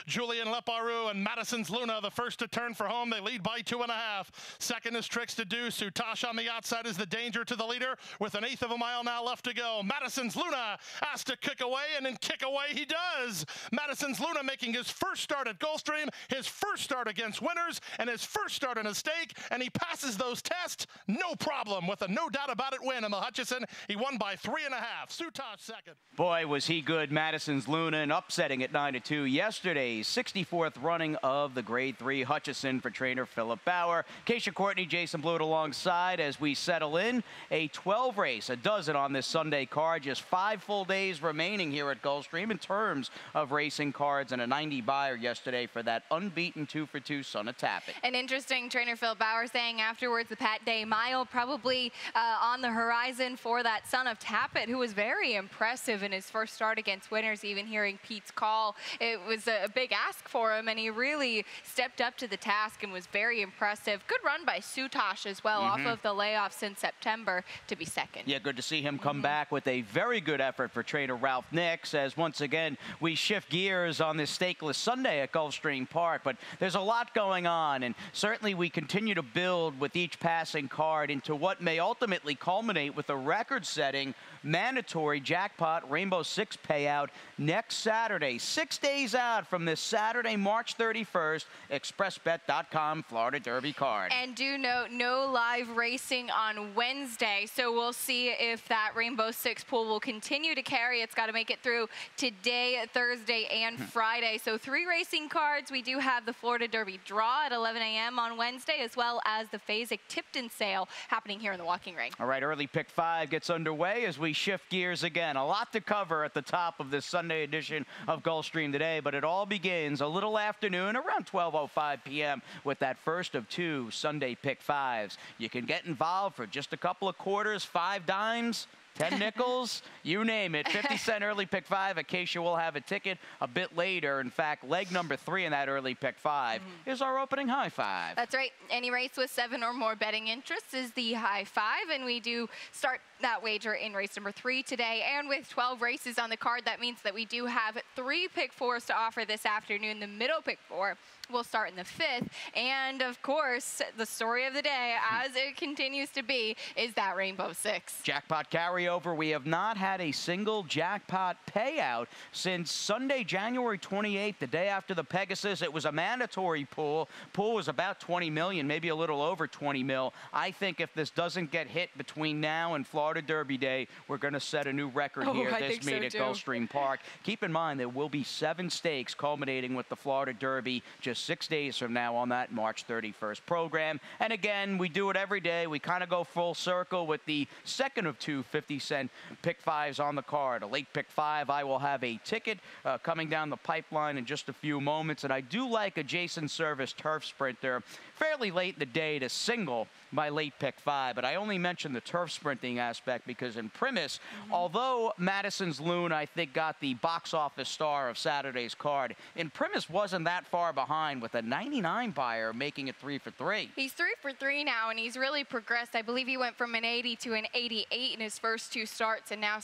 Julian Leparoux and Madison's Luna, the first to turn for home. They lead by 2.5. Second is Tricks to Do. Sutash on the outside is the danger to the leader with an eighth of a mile now left to go. Madison's Luna has to kick away, and then kick away he does. Madison's Luna making his first start at Gulfstream, his first start against winners, and his first start in a stake, and he passes those tests, no problem, with a no doubt about it win in the Hutchison. He won by 3.5. Sutash second. Boy, was he good, Madison's Luna, and upsetting at 9-2 yesterday's 64th running of the Grade 3 Hutchison for trainer Philip Bauer. Keisha Courtney, Jason Blewett alongside as we settle in. A 12 race, a dozen on this Sunday card. Just 5 full days remaining here at Gulfstream in terms of racing cards, and a 90 buyer yesterday for that unbeaten 2-for-2 son of Tappet. An interesting trainer Phil Bauer saying afterwards the Pat Day Mile probably on the horizon for that son of Tappet, who was very impressive in his first start against winners. Even hearing Pete's call, it was a big ask for him, and he really stepped up to the task and was very impressive. Good run by Sutash as well, off of the layoffs in September to be second. Yeah, good to see him come back with a very good effort for trainer Ralph Nix, as once again we shift gears on this stakeless Sunday at Gulfstream Park. But there's a lot going on, and certainly we continue to build with each passing card into what may ultimately culminate with a record-setting mandatory jackpot Rainbow Six payout next Saturday, 6 days out from this Saturday, March 31st, expressbet.com Florida Derby card. And do note, no live racing on Wednesday, so we'll see if that Rainbow Six pool will continue to carry. It's got to make it through today, Thursday, and Friday. So 3 racing cards. We do have the Florida Derby draw at 11 a.m. on Wednesday, as well as the Fasig-Tipton sale happening here in the walking ring. All right, early pick 5 gets underway as we shift gears again. A lot to cover at the top of this Sunday edition of Gulfstream today, but it all begins a little afternoon around 12:05 p.m. with that first of 2 Sunday pick 5s. You can get involved for just a couple of quarters, 5 dimes, 10 nickels, you name it. 50-cent early pick 5. Acacia will have a ticket a bit later. In fact, leg number 3 in that early pick 5 is our opening high 5. That's right. Any race with 7 or more betting interests is the high 5, and we do start that wager in race number 3 today. And with 12 races on the card, that means that we do have 3 pick 4s to offer this afternoon. The middle pick 4 will start in the 5th. And of course, the story of the day, as it continues to be, is that Rainbow Six. Jackpot carryover. We have not had a single jackpot payout since Sunday, January 28th, the day after the Pegasus. It was a mandatory pool. Pool was about 20 million, maybe a little over 20 mil. I think if this doesn't get hit between now and Florida Derby Day, we're going to set a new record here this meet at Gulfstream Park. Keep in mind there will be 7 stakes culminating with the Florida Derby just 6 days from now on that March 31st program. And again, we do it every day. We kind of go full circle with the second of 2 50-cent pick 5s on the card. A late pick 5, I will have a ticket coming down the pipeline in just a few moments. And I do like a Jason Service Turf Sprinter fairly late in the day to single my late pick 5. But I only mentioned the turf sprinting aspect because in premise, although Madison's Loon, I think, got the box office star of Saturday's card, in premise wasn't that far behind with a 99 buyer making it 3 for 3. He's 3 for 3 now, and he's really progressed. I believe he went from an 80 to an 88 in his first 2 starts, and now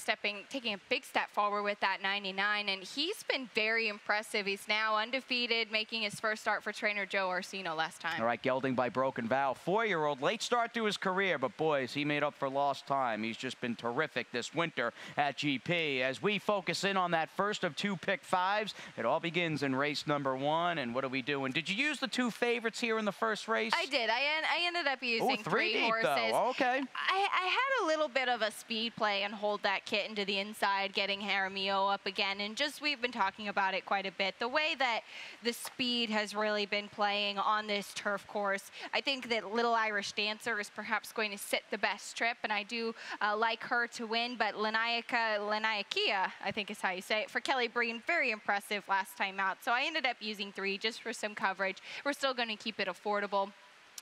taking a big step forward with that 99. And he's been very impressive. He's now undefeated, making his first start for trainer Joe Orsino last time. All right, gelding by Broken Vow, 4-year-old, late start to his career, but boys, he made up for lost time. He's just been terrific this winter at GP. As we focus in on that first of 2 pick 5s, it all begins in race number 1. And what are we doing? Did you use the 2 favorites here in the first race? I did. I ended up using 3 horses. Though. Okay. I had a little bit of a speed play and hold that kit into the inside, getting Jaramillo up again, and just we've been talking about it quite a bit. The way that the speed has really been playing on this turf course, I think that Little Irish Dancer is perhaps going to sit the best trip, and I do like her to win. But Lanaikia, I think is how you say it, for Kelly Breen, very impressive last time out. So I ended up using 3 just for some coverage. We're still going to keep it affordable.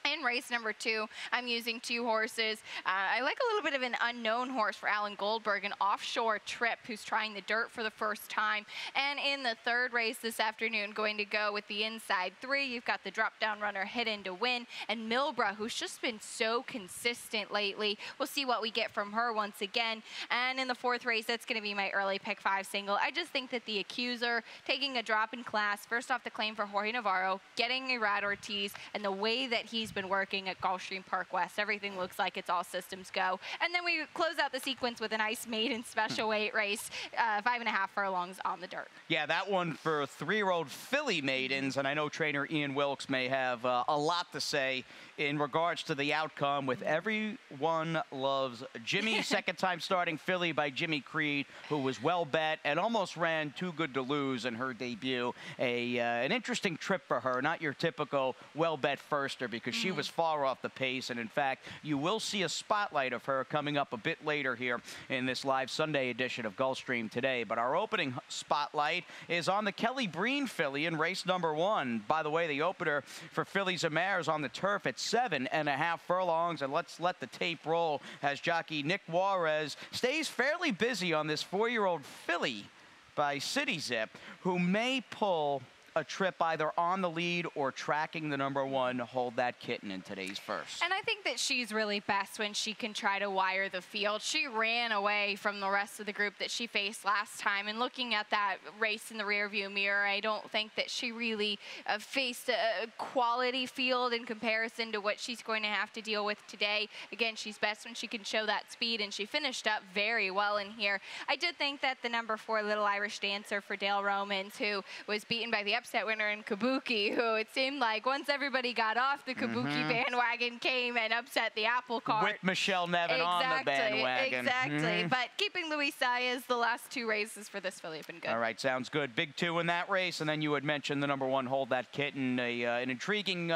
In race number 2, I'm using 2 horses. I like a little bit of an unknown horse for Alan Goldberg, an Offshore Trip, who's trying the dirt for the first time. And in the 3rd race this afternoon, going to go with the inside 3, you've got the drop-down runner Hidden to Win, and Milbra, who's just been so consistent lately. We'll see what we get from her once again. And in the 4th race, that's going to be my early pick 5 single. I just think that the Accuser, taking a drop in class, first off the claim for Jorge Navarro, getting Irad Ortiz, and the way that he's been working at Gulfstream Park West. Everything looks like it's all systems go. And then we close out the sequence with a nice maiden special weight race, 5.5 furlongs on the dirt. Yeah, that one for 3-year-old filly maidens, and I know trainer Ian Wilkes may have a lot to say in regards to the outcome with Everyone Loves Jimmy. Second time starting filly by Jimmy Creed, who was well bet and almost ran Too Good to Lose in her debut. An interesting trip for her, not your typical well bet firster, because she was far off the pace. And in fact, you will see a spotlight of her coming up a bit later here in this live Sunday edition of Gulfstream today. But our opening spotlight is on the Kelly Breen filly in race number 1. By the way, the opener for fillies and mares on the turf at 7.5 furlongs, and let's let the tape roll as jockey Nick Juarez stays fairly busy on this 4-year-old filly by City Zip, who may pull a trip either on the lead or tracking the number 1 Hold That Kitten in today's first. And I think that she's really best when she can try to wire the field. She ran away from the rest of the group that she faced last time, and looking at that race in the rearview mirror, I don't think that she really faced a quality field in comparison to what she's going to have to deal with today. Again, she's best when she can show that speed, and she finished up very well in here. I did think that the number 4 Little Irish Dancer for Dale Romans, who was beaten by the upset winner in Kabuki, who it seemed like once everybody got off the Kabuki bandwagon, came and upset the apple cart. With Michelle Nevin on the bandwagon. Exactly. But keeping Luis Saez, the last 2 races for this filly have been good. All right, sounds good. Big 2 in that race, and then you had mentioned the number 1 Hold That Kitten, an intriguing,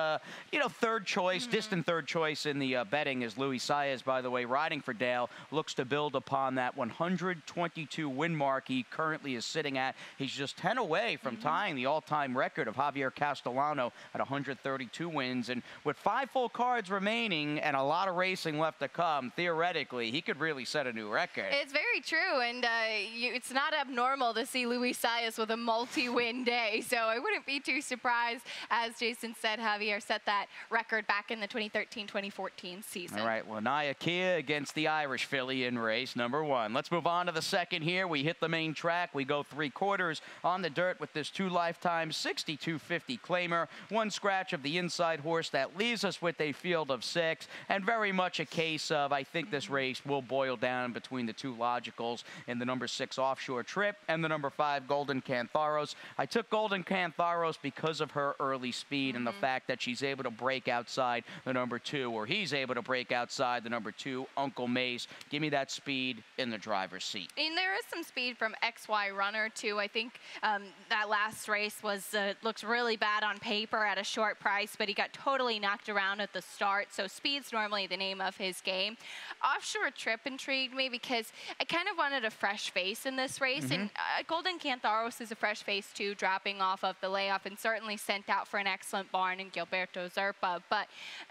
third choice, distant third choice in the betting is Luis Saez, by the way, riding for Dale, looks to build upon that 122 win mark he currently is sitting at. He's just 10 away from tying the all-time record of Javier Castellano at 132 wins. And with 5 full cards remaining and a lot of racing left to come, theoretically, he could really set a new record. It's very true, and it's not abnormal to see Luis Saez with a multi-win day, so I wouldn't be too surprised. As Jason said, Javier set that record back in the 2013-2014 season. All right, Lanaya Kia against the Irish filly in race number 1. Let's move on to the second here. We hit the main track. We go 3/4 on the dirt with this 2 lifetime 62.50 claimer. 1 scratch of the inside horse. That leaves us with a field of 6, and very much a case of, I think this race will boil down between the 2 logicals in the number 6 Offshore Trip and the number 5 Golden Cantharos. I took Golden Cantharos because of her early speed and the fact that she's able to break outside the number 2, or he's able to break outside the number 2 Uncle Mace. Give me that speed in the driver's seat. And there is some speed from XY Runner too. I think that last race was looks really bad on paper at a short price, but he got totally knocked around at the start, so speed's normally the name of his game. Offshore Trip intrigued me because I kind of wanted a fresh face in this race, and Golden Cantharos is a fresh face too, dropping off of the layoff and certainly sent out for an excellent barn in Gilberto Zerpa. But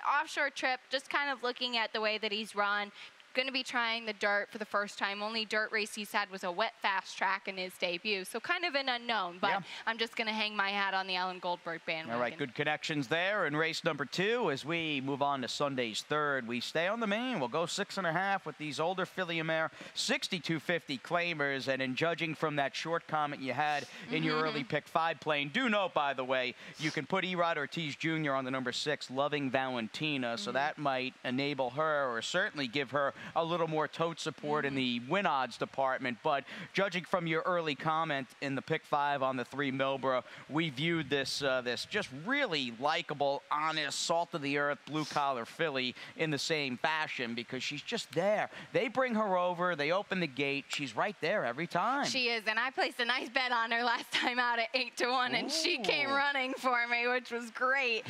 Offshore Trip, just kind of looking at the way that he's run, going to be trying the dirt for the first time. Only dirt race he's had was a wet fast track in his debut, so kind of an unknown, but I'm just going to hang my hat on the Alan Goldberg bandwagon. All right, good connections there in race number 2. As we move on to Sunday's 3rd, we stay on the main. We'll go 6.5 with these older filly and mare 62.50 claimers. And in judging from that short comment you had in your early pick 5 playing, do note, by the way, you can put Irad Ortiz Jr. on the number 6 Loving Valentina, so that might enable her, or certainly give her a little more tote support in the win odds department. But judging from your early comment in the pick 5 on the 3 Milbra, we viewed this this just really likable, honest, salt of the earth, blue collar filly in the same fashion, because she's just there. They bring her over, they open the gate, she's right there every time. She is, and I placed a nice bet on her last time out at 8-1, and she came running for me, which was great.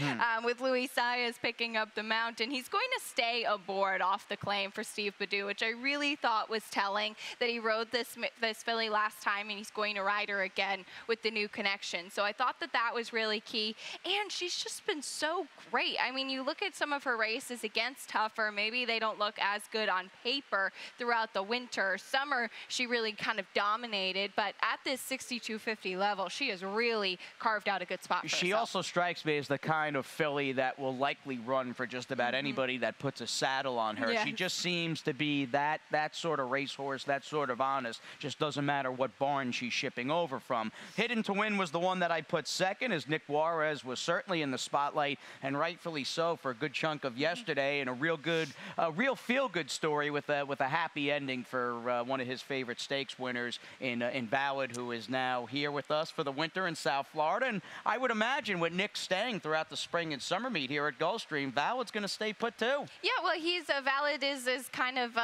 With Luis Saez picking up the mount, and he's going to stay aboard off the claim for Steve Badu, which I really thought was telling that he rode this filly last time, and he's going to ride her again with the new connection. So I thought that was really key, and she's just been so great. I mean, you look at some of her races against tougher, maybe they don't look as good on paper throughout the winter. Summer, she really kind of dominated, but at this 62.50 level, she has really carved out a good spot for herself. She also strikes me as the kind of filly that will likely run for just about anybody that puts a saddle on her. Yes. She just seems to be that sort of racehorse, that sort of honest. Just doesn't matter what barn she's shipping over from. Hidden to Win was the one that I put second, as Nick Juarez was certainly in the spotlight, and rightfully so for a good chunk of yesterday, and a real feel-good story with a happy ending for one of his favorite stakes winners in Valid, who is now here with us for the winter in South Florida. And I would imagine with Nick staying throughout the spring and summer meet here at Gulfstream, Valid's going to stay put too. Yeah, well, Valid is kind of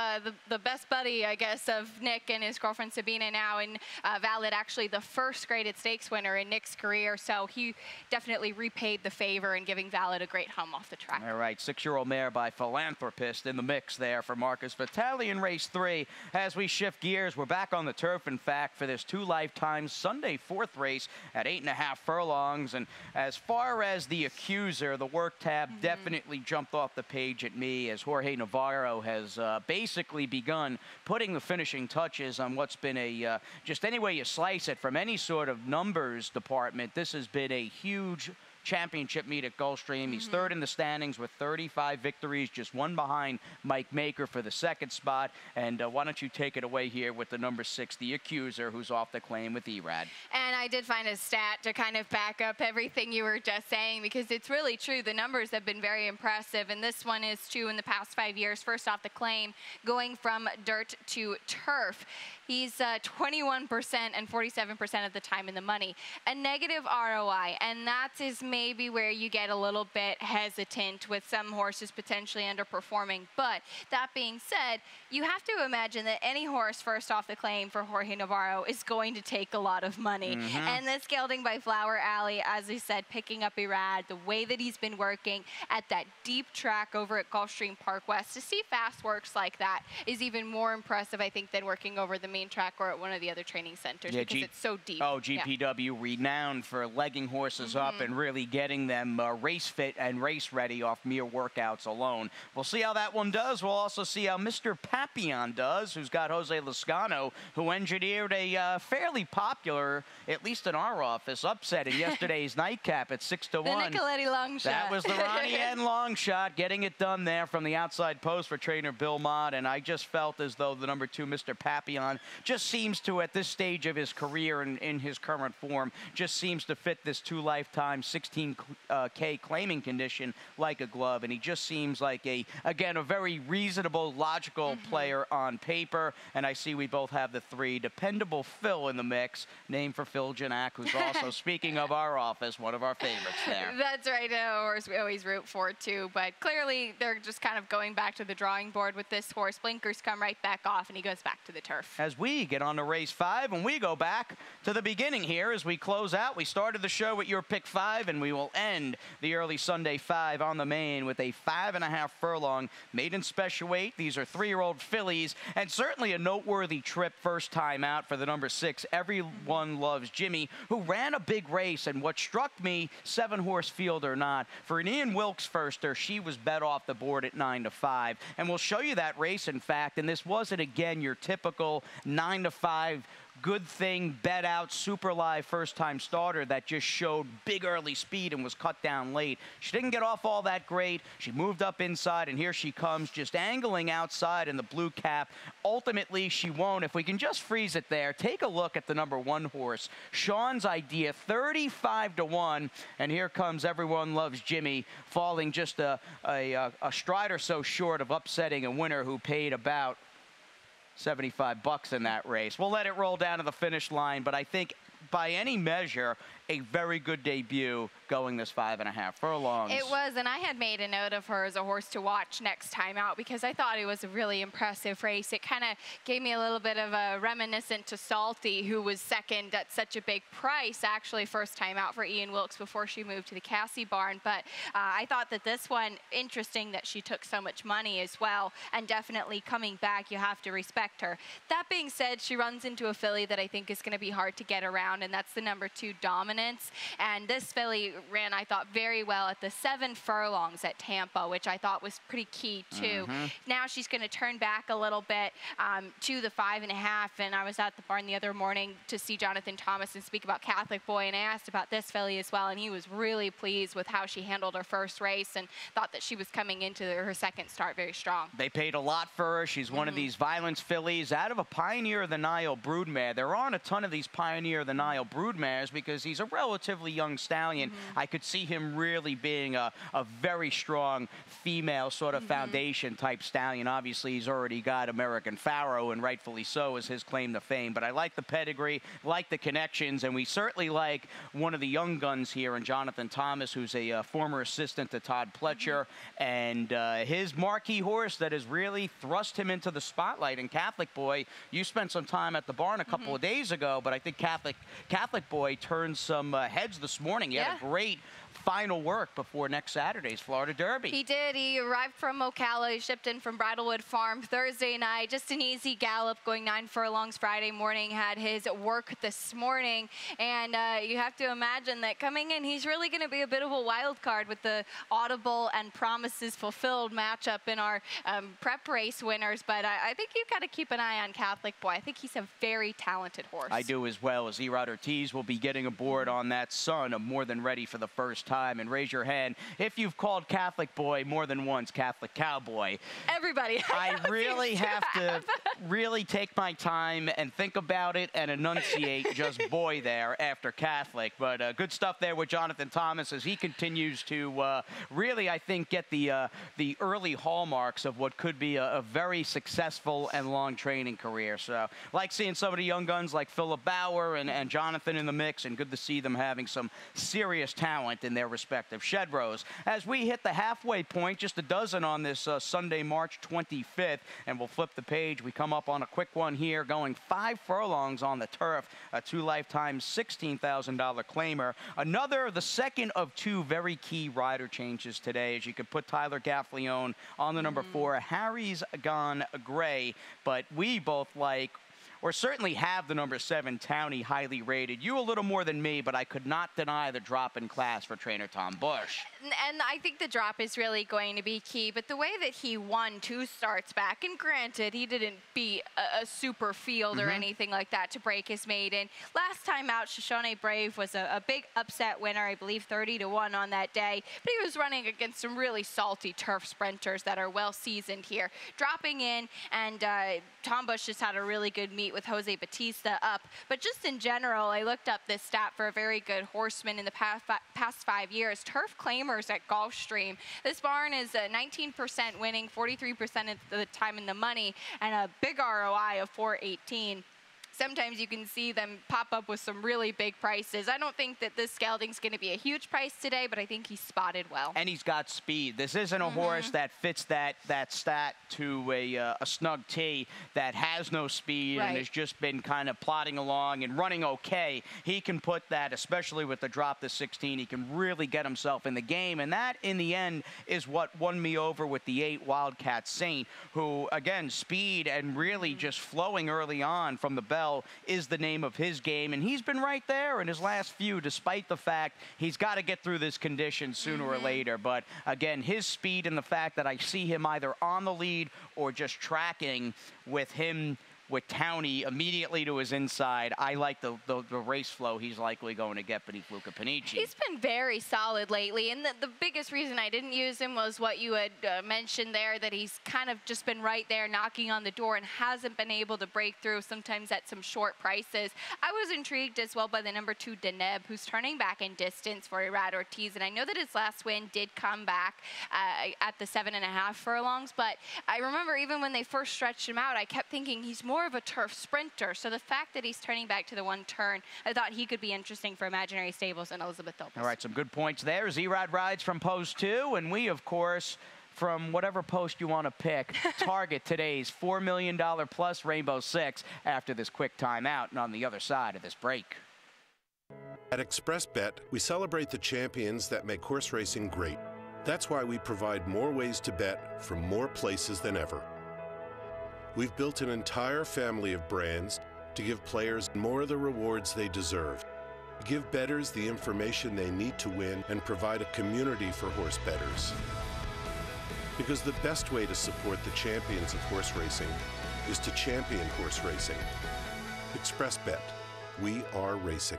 the best buddy, I guess, of Nick and his girlfriend Sabina now, and Valid actually the first graded stakes winner in Nick's career, so he definitely repaid the favor in giving Valid a great hum off the track. All right, 6-year-old mare by Philanthropist in the mix there for Marcus Vitale in race 3. As we shift gears, we're back on the turf, in fact, for this 2 lifetimes Sunday 4th race at 8.5 furlongs. And as far as the accuser, the work tab definitely jumped off the page at me, as Jorge Navarro has basically begun putting the finishing touches on what's been a, just any way you slice it, from any sort of numbers department, this has been a huge championship meet at Gulfstream. He's third in the standings with 35 victories, just one behind Mike Maker for the second spot. And why don't you take it away here with the number 6, the accuser, who's off the claim with Erad. And I did find a stat to kind of back up everything you were just saying, because it's really true. The numbers have been very impressive, and this one is too in the past 5 years. First off the claim, going from dirt to turf. He's 21% and 47% of the time in the money. A negative ROI, and that is maybe where you get a little bit hesitant with some horses potentially underperforming. But that being said, you have to imagine that any horse first off the claim for Jorge Navarro is going to take a lot of money. And this gelding by Flower Alley, as I said, picking up Erad, the way that he's been working at that deep track over at Gulfstream Park West, to see fast works like that is even more impressive, I think, than working over the main track or at one of the other training centers, because it's so deep. Oh, GPW renowned for legging horses up and really getting them race fit and race ready off mere workouts alone. We'll see how that one does. We'll also see how Mr. Papillon does, who's got Jose Lascano, who engineered a fairly popular, at least in our office, upset in yesterday's nightcap at 6-1. The Nicoletti long shot. That was the Ronnie N long shot, getting it done there from the outside post for trainer Bill Mott. And I just felt as though the number 2, Mr. Papillon, just seems to, at this stage of his career and in his current form, just seems to fit this 2 lifetime 16K claiming condition like a glove. And he just seems like again, a very reasonable, logical player on paper. And I see we both have the 3, Dependable Phil in the mix, named for Phil Janak, who's also, speaking of our office, one of our favorites there. That's right, a horse we always root for too, but clearly they're just kind of going back to the drawing board with this horse. Blinkers come right back off, and he goes back to the turf. As we get on to race 5, and we go back to the beginning here as we close out. We started the show with your pick 5, and we will end the early Sunday 5 on the main with a 5.5 furlong maiden special weight. These are 3-year-old fillies, and certainly a noteworthy trip first time out for the number 6, Everyone Loves Jimmy, who ran a big race. And what struck me, 7-horse field or not, for an Ian Wilkes firster, she was bet off the board at 9-5. And we'll show you that race, in fact, and this wasn't, again, your typical 9-5 good thing, bet out, super live first-time starter that just showed big early speed and was cut down late. She didn't get off all that great. She moved up inside, and here she comes, just angling outside in the blue cap. Ultimately, she won't. If we can just freeze it there, take a look at the number 1 horse, Sean's Idea, 35-1, and here comes Everyone Loves Jimmy, falling just a stride or so short of upsetting a winner who paid about $75 in that race. We'll let it roll down to the finish line, but I think by any measure, a very good debut going this 5.5 furlongs. It was, and I had made a note of her as a horse to watch next time out because I thought it was a really impressive race. It kind of gave me a little bit of a reminiscent to Salty, who was second at such a big price, actually first time out for Ian Wilkes before she moved to the Cassie barn. But I thought that this one, interesting that she took so much money as well, and definitely coming back, you have to respect her. That being said, she runs into a filly that I think is going to be hard to get around, and that's the number 2 Dominance. And this filly ran, I thought, very well at the 7 furlongs at Tampa, which I thought was pretty key too. Now she's going to turn back a little bit to the 5.5, and I was at the barn the other morning to see Jonathan Thomas and speak about Catholic Boy, and I asked about this filly as well, and he was really pleased with how she handled her first race and thought that she was coming into her second start very strong. They paid a lot for her. She's one of these Violence fillies out of a Pioneer of the Nile broodmare. There aren't a ton of these Pioneer of the Nile broodmares because he's a relatively young stallion. I could see him really being a very strong female sort of foundation type stallion. Obviously, he's already got American Pharaoh, and rightfully so is his claim to fame. But I like the pedigree, like the connections, and we certainly like one of the young guns here in Jonathan Thomas, who's a former assistant to Todd Pletcher, and his marquee horse that has really thrust him into the spotlight. And Catholic Boy, you spent some time at the barn a couple of days ago, but I think Catholic Boy turned some heads this morning. He had a great final work before next Saturday's Florida Derby. He did. He arrived from Ocala. He shipped in from Bridlewood Farm Thursday night. Just an easy gallop, going 9 furlongs Friday morning. Had his work this morning. And you have to imagine that coming in, he's really going to be a bit of a wild card with the Audible and Promises Fulfilled matchup in our prep race winners. But I think you've got to keep an eye on Catholic Boy. I think he's a very talented horse. I do as well, as Erod Ortiz will be getting aboard on that son of More Than Ready for the first time. And raise your hand if you've called Catholic Boy more than once Catholic Cowboy. Everybody. I really have to really take my time and think about it and enunciate just boy there after Catholic. But good stuff there with Jonathan Thomas as he continues to really, I think, get the early hallmarks of what could be a very successful and long training career. So like seeing some of the young guns like Philip Bauer and Jonathan in the mix, and good to see them having some serious talent in their respective shed rows. As we hit the halfway point, just a dozen on this Sunday, March 25th, and we'll flip the page. We come up on a quick one here, going 5 furlongs on the turf, a 2 lifetime $16,000 claimer. Another, the second of 2 very key rider changes today, as you could put Tyler Gaffleone on the number 4. Harry's Gone Gray, but we both like, or certainly have, the number 7 Townie highly rated. You a little more than me, but I could not deny the drop in class for trainer Tom Bush. And I think the drop is really going to be key, but the way that he won 2 starts back, and granted, he didn't beat a super field or anything like that to break his maiden. Last time out, Shoshone Brave was a big upset winner, I believe 30-1 on that day, but he was running against some really salty turf sprinters that are well seasoned here. Dropping in, and Tom Bush just had a really good meet with Jose Batista up. But just in general, I looked up this stat for a very good horseman in the past 5 years. Turf claimers at Gulfstream. This barn is 19% winning, 43% of the time in the money, and a big ROI of 418. Sometimes you can see them pop up with some really big prices. I don't think that this gelding's going to be a huge price today, but I think he's spotted well. And he's got speed. This isn't a horse that fits that stat to a snug T that has no speed and has just been kind of plodding along and running okay. He can put that, especially with the drop to 16, he can really get himself in the game. And that, in the end, is what won me over with the 8 Wildcat Saint, who, again, speed and really just flowing early on from the bell is the name of his game, and he's been right there in his last few, despite the fact he's got to get through this condition sooner or later. But again, his speed and the fact that I see him either on the lead or just tracking with him with Townie immediately to his inside, I like the race flow he's likely going to get beneath Luca Panici. He's been very solid lately, and the biggest reason I didn't use him was what you had mentioned there, that he's kind of just been right there knocking on the door and hasn't been able to break through, sometimes at some short prices. I was intrigued as well by the number 2 Deneb, who's turning back in distance for Erod Ortiz, and I know that his last win did come back at the 7.5 furlongs, but I remember even when they first stretched him out, I kept thinking he's more more of a turf sprinter. So the fact that he's turning back to the one turn, I thought he could be interesting for Imaginary Stables and Elizabeth Phillips. All right, some good points there. Z-Rod rides from post 2, and we, of course, from whatever post you want to pick, target today's $4 million plus Rainbow Six after this quick timeout and on the other side of this break. At ExpressBet, we celebrate the champions that make horse racing great. That's why we provide more ways to bet from more places than ever. We've built an entire family of brands to give players more of the rewards they deserve, give bettors the information they need to win, and provide a community for horse bettors. Because the best way to support the champions of horse racing is to champion horse racing. ExpressBet. We are racing.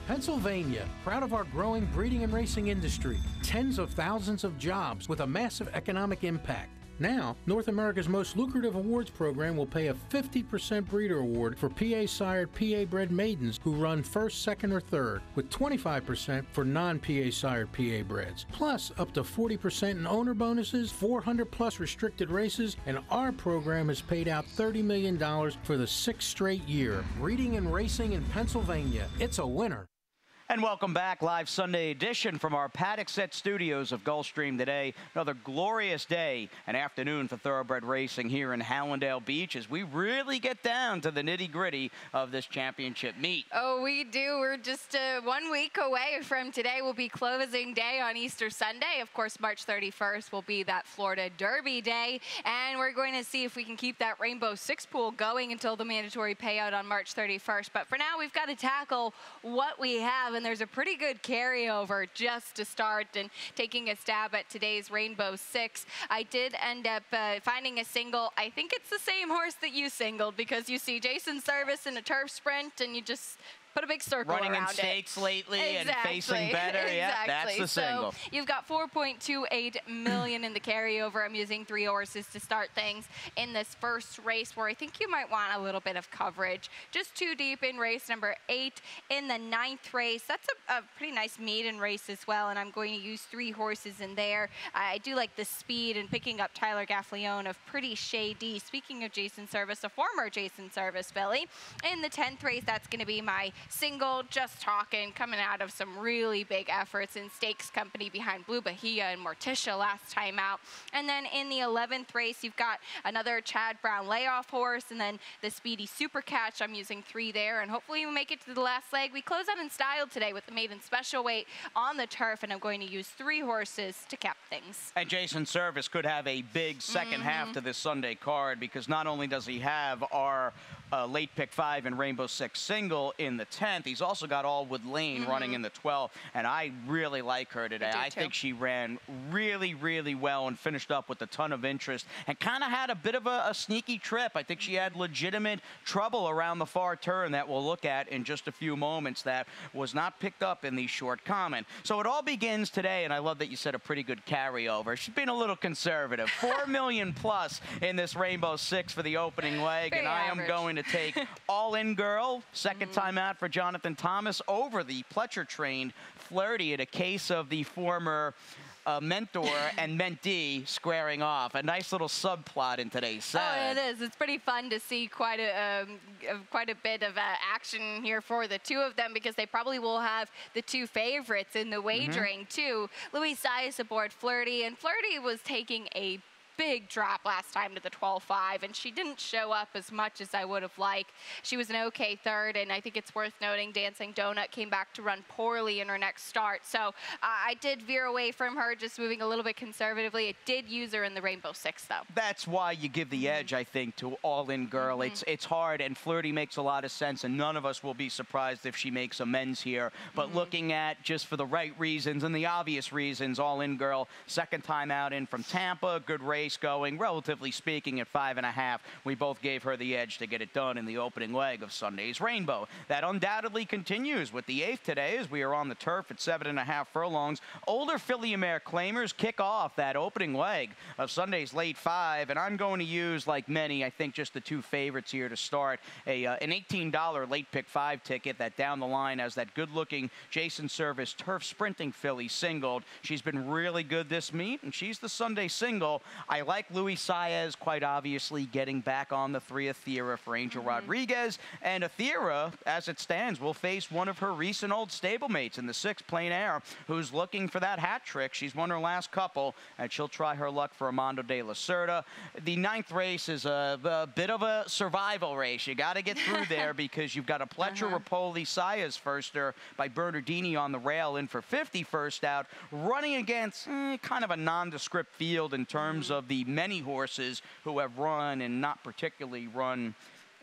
Pennsylvania, proud of our growing breeding and racing industry. Tens of thousands of jobs with a massive economic impact. Now, North America's most lucrative awards program will pay a 50% breeder award for PA-sired, PA-bred maidens who run first, second, or third, with 25% for non-PA-sired PA-breds. Plus, up to 40% in owner bonuses, 400-plus restricted races, and our program has paid out $30 million for the 6th straight year. Breeding and racing in Pennsylvania. It's a winner. And welcome back, live Sunday edition from our paddock set studios of Gulfstream today. Another glorious day and afternoon for thoroughbred racing here in Hallandale Beach as we really get down to the nitty-gritty of this championship meet. Oh, we do. We're just 1 week away from today. Will be closing day on Easter Sunday. Of course, March 31st will be that Florida Derby day. And we're going to see if we can keep that Rainbow Six pool going until the mandatory payout on March 31st. But for now, we've got to tackle what we have. And there's a pretty good carryover just to start and taking a stab at today's Rainbow Six. I did end up finding a single. I think it's the same horse that you singled because you see Jason Service in a turf sprint and you just put a big circle running around in stakes lately and facing better. Exactly. Yeah, that's the single. So you've got $4.28 million in the carryover. I'm using 3 horses to start things in this first race where I think you might want a little bit of coverage. Just 2 deep in race number 8 in the 9th race. That's a pretty nice maiden race as well, and I'm going to use 3 horses in there. I do like the speed and picking up Tyler Gaffleone of Pretty Shady. Speaking of Jason Service, a former Jason Service filly. In the 10th race, that's going to be my single, Just Talking, coming out of some really big efforts in stakes company behind Blue Bahia and Morticia last time out. And then in the 11th race, you've got another Chad Brown layoff horse, and then the Speedy Super Catch. I'm using 3 there, and hopefully we make it to the last leg. We close out in style today with the maiden special weight on the turf, and I'm going to use 3 horses to cap things. And Jason Service could have a big second half to this Sunday card because not only does he have our late pick 5 and Rainbow Six single in the 10th, he's also got Allwood Lane running in the 12th, and I really like her today. I think she ran really, really well and finished up with a ton of interest and kind of had a bit of a sneaky trip. I think she had legitimate trouble around the far turn that we'll look at in just a few moments that was not picked up in the short comment. So it all begins today, and I love that you said a pretty good carryover. She's been a little conservative. $4 million plus in this Rainbow Six for the opening leg, Very and I average. am going to take All In Girl, second time out for Jonathan Thomas, over the Pletcher-trained Flirty in a case of the former mentor and mentee squaring off. A nice little subplot in today's set. Oh, it is. It's pretty fun to see quite a bit of action here for the 2 of them because they probably will have the 2 favorites in the wagering too. Louis Sias aboard Flirty, and Flirty was taking a big drop last time to the 12.5, and she didn't show up as much as I would have liked. She was an okay third, and I think it's worth noting Dancing Donut came back to run poorly in her next start. So I did veer away from her, just moving a little bit conservatively. It did use her in the Rainbow Six, though. That's why you give the edge, I think, to All In Girl. It's hard, and Flirty makes a lot of sense, and none of us will be surprised if she makes amends here. But looking at just for the right reasons and the obvious reasons, All In Girl, second time out in from Tampa, good race going, relatively speaking, at 5.5. We both gave her the edge to get it done in the opening leg of Sunday's Rainbow. That undoubtedly continues with the 8th today as we are on the turf at 7.5 furlongs. Older filly mare claimers kick off that opening leg of Sunday's late 5, and I'm going to use, like many, I think just the 2 favorites here to start, an $18 late pick 5 ticket that down the line as that good-looking Jason Service turf sprinting filly singled. She's been really good this meet, and she's the Sunday single. I like Luis Saez, quite obviously, getting back on the 3 Athira for Angel Rodriguez. And Athira, as it stands, will face one of her recent old stablemates in the 6 Plein Air, who's looking for that hat trick. She's won her last couple, and she'll try her luck for Armando de la Cerda. The 9th race is a bit of a survival race. You got to get through there because you've got a Pletcher Rapoli Saez firster by Bernardini on the rail in for 50 first out, running against kind of a nondescript field in terms of the many horses who have run and not particularly run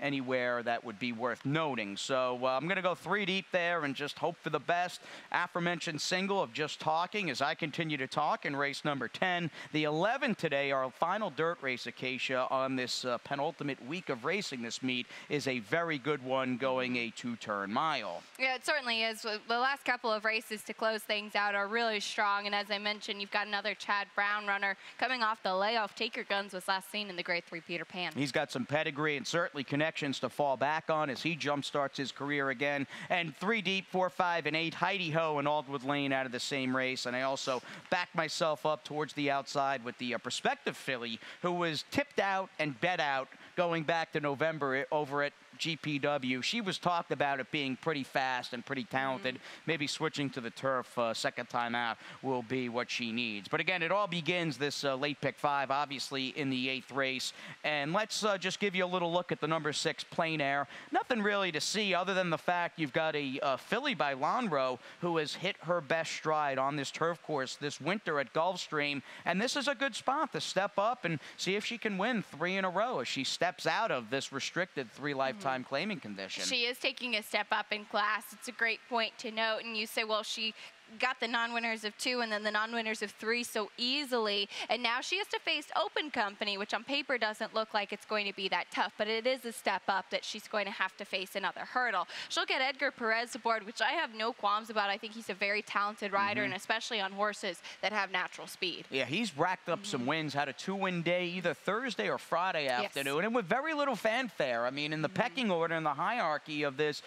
anywhere that would be worth noting. So I'm going to go 3 deep there and just hope for the best. Aforementioned single of Just Talking as I continue to talk in race number 10. The 11th today, our final dirt race, Acacia, on this penultimate week of racing this meet, is a very good one, going a 2-turn mile. Yeah, it certainly is. The last couple of races to close things out are really strong, and as I mentioned, you've got another Chad Brown runner coming off the layoff. Take Your Guns was last seen in the Grade 3 Peter Pan. He's got some pedigree and certainly connections to fall back on as he jumpstarts his career again. And 3 deep, 4, 5, and 8, Heidi Ho and Aldwood Lane out of the same race. And I also backed myself up towards the outside with the prospective filly who was tipped out and bet out going back to November over at GPW. She was talked about it being pretty fast and pretty talented. Maybe switching to the turf second time out will be what she needs. But again, it all begins this late pick 5, obviously in the 8th race. And let's just give you a little look at the number 6 Plein Air. Nothing really to see other than the fact you've got a filly by Lonhro who has hit her best stride on this turf course this winter at Gulfstream. And this is a good spot to step up and see if she can win 3 in a row as she steps out of this restricted 3 lifetime claiming condition. She is taking a step up in class. It's a great point to note. And you say, well, she got the non-winners of 2 and then the non-winners of 3 so easily, and now she has to face Open Company, which on paper doesn't look like it's going to be that tough, but it is a step up that she's going to have to face another hurdle. She'll get Edgar Perez aboard, which I have no qualms about. I think he's a very talented rider, and especially on horses that have natural speed. Yeah, he's racked up some wins, had a 2-win day either Thursday or Friday afternoon, and with very little fanfare. I mean, in the pecking order and the hierarchy of this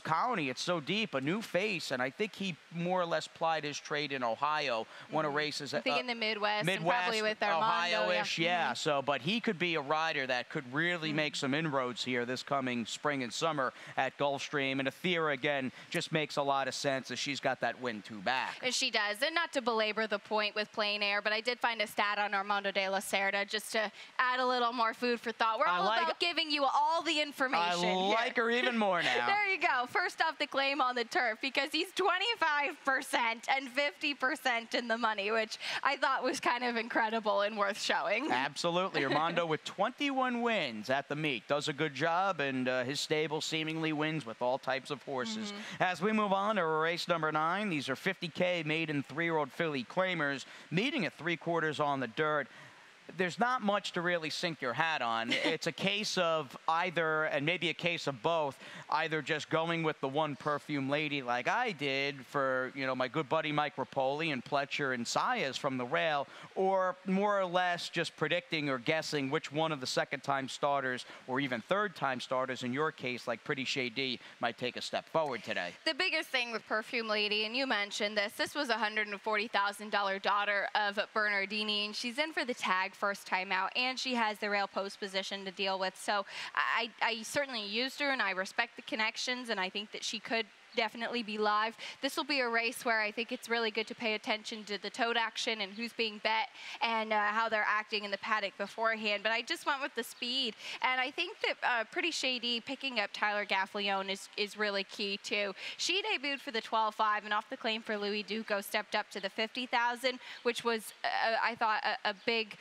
colony, it's so deep, a new face, and I think he more or less plied his trade in Ohio, won a races. I think in the Midwest and probably with Armando. Ohio-ish, yeah. So, but he could be a rider that could really make some inroads here this coming spring and summer at Gulfstream. And Athira, again, just makes a lot of sense as she's got that win 2 back. And she does. And not to belabor the point with Plein Air, but I did find a stat on Armando de la Cerda just to add a little more food for thought. We're all about giving you all the information. I like her even more now. There you go. First off, the claim on the turf, because he's 25% and 50% in the money, which I thought was kind of incredible and worth showing. Absolutely. Armando with 21 wins at the meet. Does a good job, and his stable seemingly wins with all types of horses. As we move on to race number 9, these are 50K maiden 3-year-old filly claimers meeting at 3/4 on the dirt. There's not much to really sink your hat on. It's a case of either, and maybe a case of both, either just going with the one perfume lady like I did for, you know, my good buddy Mike Rapoli and Pletcher and Saez from the rail, or more or less just predicting or guessing which one of the second-time starters or even third-time starters, in your case, like Pretty Shady, might take a step forward today. The biggest thing with Perfume Lady, and you mentioned this was a $140,000 daughter of Bernardini, and she's in for the tag first time out, and she has the rail post position to deal with. So I certainly used her, and I respect the connections, and I think that she could definitely be live. This will be a race where I think it's really good to pay attention to the tote action and who's being bet and how they're acting in the paddock beforehand. But I just went with the speed, and I think that Pretty Shady picking up Tyler Gaffalione is really key too. She debuted for the 12.5, and off the claim for Louis Duco stepped up to the 50,000, which was I thought a big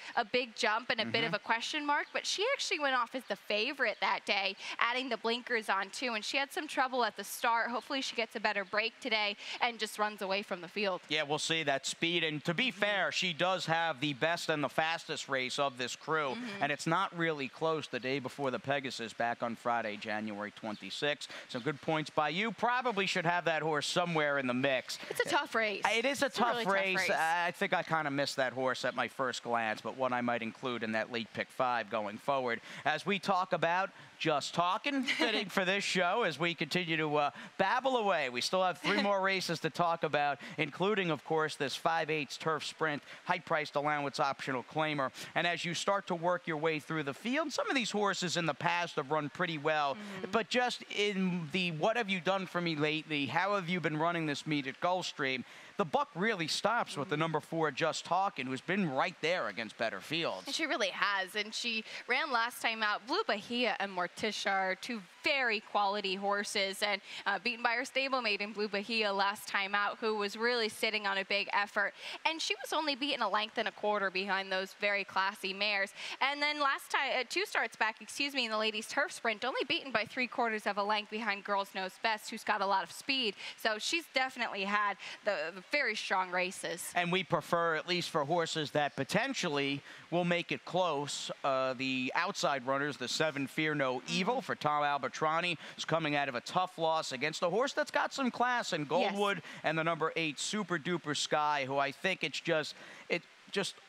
jump and a bit of a question mark. But she actually went off as the favorite that day, adding the blinkers on too, and she had some trouble at the start. Hopefully she gets a better break today and just runs away from the field. Yeah, we'll see that speed. And to be fair, she does have the best and the fastest race of this crew. And it's not really close the day before the Pegasus back on Friday, January 26th. Some good points by you. Probably should have that horse somewhere in the mix. It's a tough race. It is a tough really race. I think I kind of missed that horse at my first glance, but one I might include in that late pick 5 going forward. As we talk about just talking, fitting for this show as we continue to babble nibble away. We still have 3 more races to talk about, including, of course, this 5/8 turf sprint, high-priced allowance optional claimer. And as you start to work your way through the field, some of these horses in the past have run pretty well, but just in the what have you done for me lately, how have you been running this meet at Gulfstream, the buck really stops with the number 4, Just Talkin', who's been right there against better fields. And she really has, and she ran last time out. Blue Bahia and Morticia are 2 very quality horses, and beaten by her stablemate in Blue Bahia last time out, who was really sitting on a big effort. And she was only beaten 1.25 lengths behind those very classy mares. And then last time, 2 starts back, in the ladies' turf sprint, only beaten by 3/4 length behind Girls Knows Best, who's got a lot of speed. So she's definitely had the very strong races. And we prefer, at least for horses that potentially will make it close, the outside runners, the 7 Fear No Evil for Tom Albertrani, is coming out of a tough loss against a horse that's got some class in Goldwood, and the number 8 Super Duper Sky, who I think it's just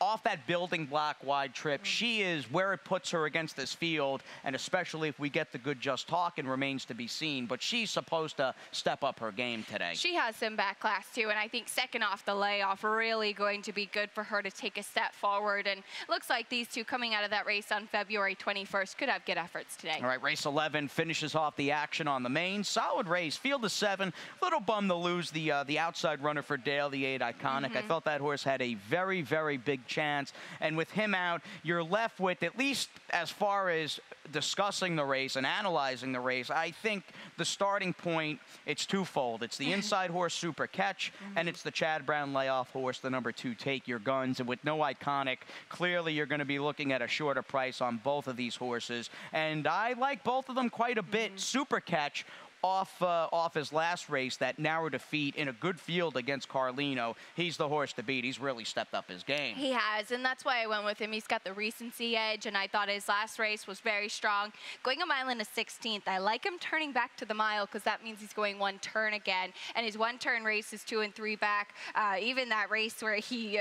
off that building block wide trip, she is where it puts her against this field, and especially if we get the good Just Talkin' remains to be seen, but she's supposed to step up her game today. She has some back class too, and I think second off the layoff, really going to be good for her to take a step forward, and looks like these 2 coming out of that race on February 21st could have good efforts today. All right, race 11 finishes off the action on the main. Solid race, field of 7. Little bum to lose the outside runner for Dale, the 8 Iconic. I felt that horse had a very, very big chance, and with him out, you're left with, at least as far as discussing the race and analyzing the race, I think the starting point, it's twofold. It's the inside horse Super Catch, and it's the Chad Brown layoff horse, the number 2 Take Your Guns. And with no Iconic, clearly you're going to be looking at a shorter price on both of these horses, and I like both of them quite a bit. Super Catch, off his last race, that narrow defeat in a good field against Carlino, he's the horse to beat. He's really stepped up his game. He has, and that's why I went with him. He's got the recency edge, and I thought his last race was very strong. Going a mile and a 16th, I like him turning back to the mile because that means he's going 1 turn again, and his 1-turn race is 2 and 3 back. Even that race where he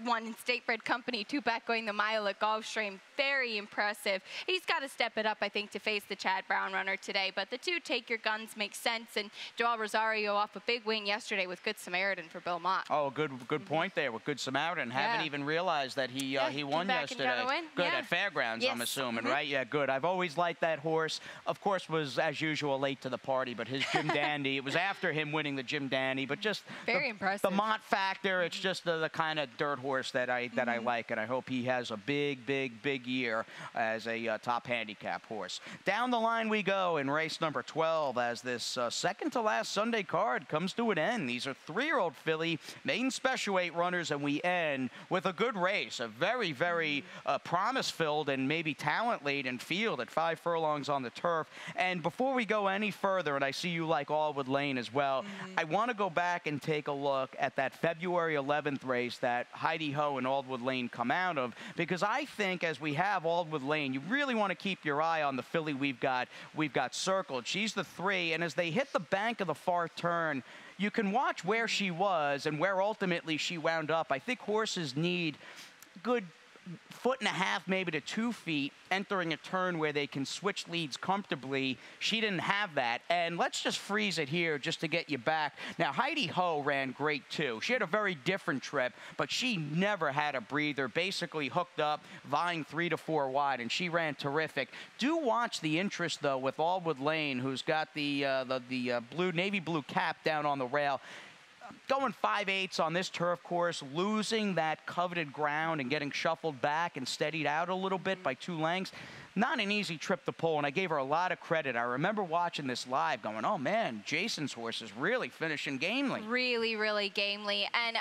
won in State Bred Company, 2 back going the mile at Gulfstream, very impressive. He's got to step it up, I think, to face the Chad Brown runner today, but the 2 Take Your Guns makes sense, and Joel Rosario off a big win yesterday with Good Samaritan for Bill Mott. Oh, good point there with Good Samaritan. Haven't even realized that he won yesterday. Good at Fairgrounds, I'm assuming, right? Yeah, good. I've always liked that horse. Of course, was as usual late to the party, but his Jim Dandy, it was after him winning the Jim Dandy, but just very impressive. The Mott factor, it's just the kind of dirt horse that I like, and I hope he has a big year as a top handicap horse. Down the line we go in race number 12 as this second to last Sunday card comes to an end. These are 3-year-old filly maiden special weight runners, and we end with a good race, a very promise-filled and maybe talent-laden field at 5 furlongs on the turf. And before we go any further, and I see you like Aldwood Lane as well, I want to go back and take a look at that February 11th race that Heidi Ho and Aldwood Lane come out of, because I think as we have Aldwood Lane, you really want to keep your eye on the filly we've got circled. She's the 3, and as they hit the bank of the far turn, you can watch where she was and where ultimately she wound up. I think horses need good 1.5 feet, maybe to 2 feet, entering a turn where they can switch leads comfortably. She didn't have that. And let's just freeze it here just to get you back. Now, Heidi Ho ran great too. She had a very different trip, but she never had a breather, basically hooked up, vying 3 to 4 wide, and she ran terrific. Do watch the interest, though, with Aldwood Lane, who's got the navy blue cap down on the rail. Going 5/8 on this turf course, losing that coveted ground and getting shuffled back and steadied out a little bit by 2 lengths. Not an easy trip to pull, and I gave her a lot of credit. I remember watching this live going, oh man, Jason's horse is really finishing gamely. Really gamely. And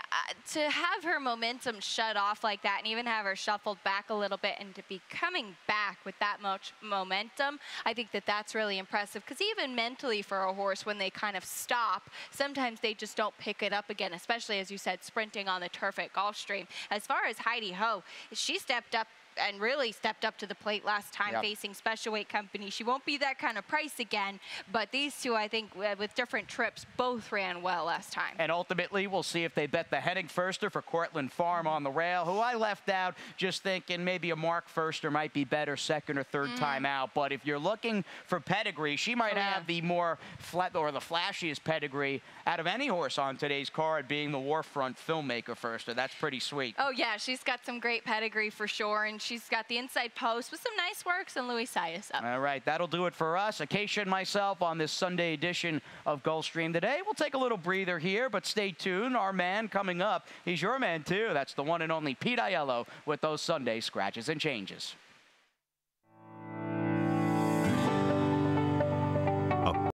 to have her momentum shut off like that and even have her shuffled back a little bit and to be coming back with that much momentum, I think that that's really impressive, because even mentally for a horse, when they kind of stop, sometimes they just don't pick it up again, especially, as you said, sprinting on the turf at Gulfstream. As far as Heidi Ho, she stepped up and really stepped up to the plate last time facing special weight company. She won't be that kind of price again, but these two, I think, with different trips, both ran well last time. And ultimately, we'll see if they bet the heading firster for Cortland Farm on the rail, who I left out just thinking maybe a Mark Firster might be better second or third time out. But if you're looking for pedigree, she might have the more flat or the flashiest pedigree out of any horse on today's card, being the Warfront Filmmaker Firster. That's pretty sweet. Oh, yeah, she's got some great pedigree for sure, and she's got the inside post with some nice works and Louis Sias up. All right, that'll do it for us. Acacia and myself on this Sunday edition of Gulfstream today. We'll take a little breather here, but stay tuned. Our man coming up, he's your man too. That's the one and only Pete Aiello with those Sunday scratches and changes.